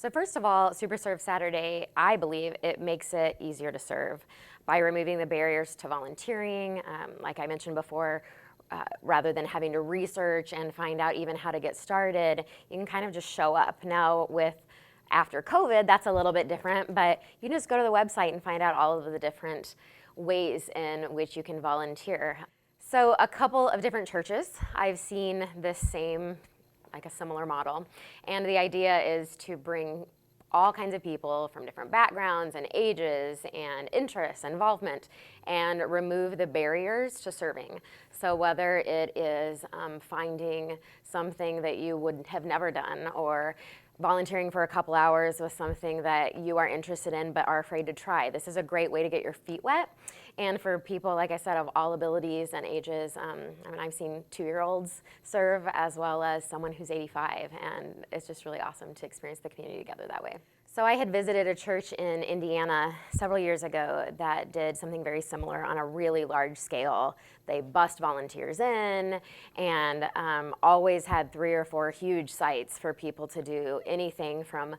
So first of all, Super Serve Saturday, I believe it makes it easier to serve by removing the barriers to volunteering. Like I mentioned before, rather than having to research and find out even how to get started, you can kind of just show up. Now after COVID, that's a little bit different, but you can just go to the website and find out all of the different ways in which you can volunteer. So a couple of different churches, I've seen this same, like a similar model. And the idea is to bring all kinds of people from different backgrounds and ages and interests, involvement, and remove the barriers to serving. So whether it is finding something that you would have never done, or volunteering for a couple hours with something that you are interested in but are afraid to try. This is a great way to get your feet wet. And for people, like I said, of all abilities and ages, I've seen 2-year-olds serve as well as someone who's 85, and it's just really awesome to experience the community together that way. So I had visited a church in Indiana several years ago that did something very similar on a really large scale. They bussed volunteers in and always had 3 or 4 huge sites for people to do anything from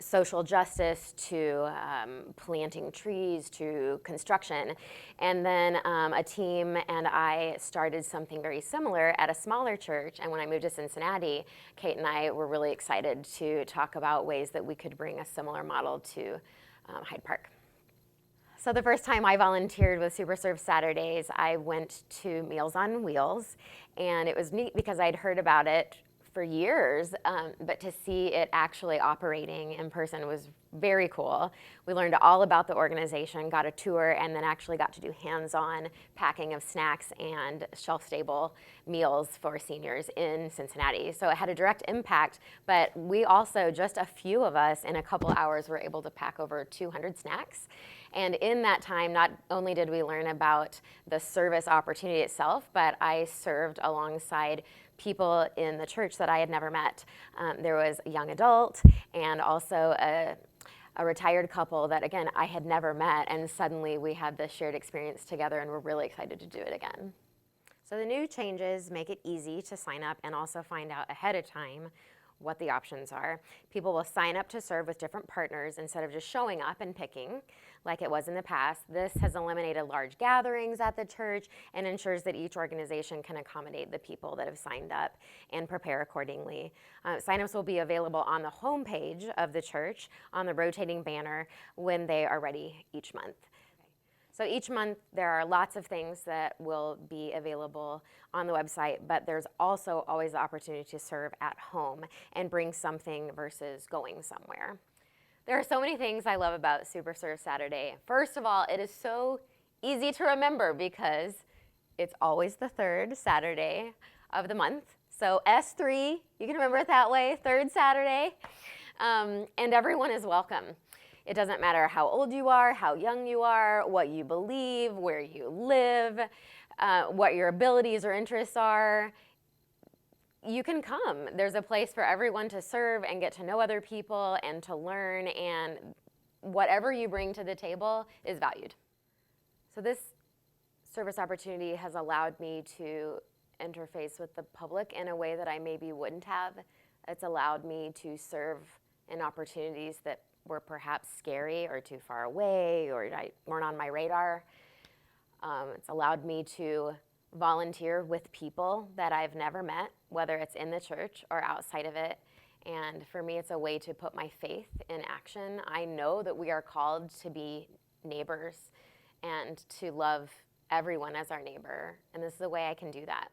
social justice to planting trees to construction. And then a team and I started something very similar at a smaller church. And when I moved to Cincinnati, Kate and I were really excited to talk about ways that we could bring a similar model to Hyde Park. So the first time I volunteered with Super Serve Saturdays, I went to Meals on Wheels, and it was neat because I'd heard about it for years, but to see it actually operating in person was very cool. We learned all about the organization, got a tour, and then actually got to do hands-on packing of snacks and shelf-stable meals for seniors in Cincinnati. So it had a direct impact, but we also, just a few of us in a couple hours, were able to pack over 200 snacks. And in that time, not only did we learn about the service opportunity itself, but I served alongside people in the church that I had never met. There was a young adult and also a retired couple that, again, I had never met, and suddenly we had this shared experience together, and we're really excited to do it again. So the new changes make it easy to sign up and also find out ahead of time what the options are. People will sign up to serve with different partners instead of just showing up and picking like it was in the past. This has eliminated large gatherings at the church and ensures that each organization can accommodate the people that have signed up and prepare accordingly. Signups will be available on the homepage of the church on the rotating banner when they are ready each month. So each month there are lots of things that will be available on the website, but there's also always the opportunity to serve at home and bring something versus going somewhere. There are so many things I love about Super Serve Saturday. First of all, it is so easy to remember because it's always the 3rd Saturday of the month. So S3, you can remember it that way, 3rd Saturday, and everyone is welcome. It doesn't matter how old you are, how young you are, what you believe, where you live, what your abilities or interests are. You can come. There's a place for everyone to serve and get to know other people and to learn, and whatever you bring to the table is valued. So this service opportunity has allowed me to interface with the public in a way that I maybe wouldn't have. It's allowed me to serve in opportunities that were perhaps scary or too far away or weren't on my radar. It's allowed me to volunteer with people that I've never met, whether it's in the church or outside of it. And for me, it's a way to put my faith in action. I know that we are called to be neighbors and to love everyone as our neighbor. And this is a way I can do that.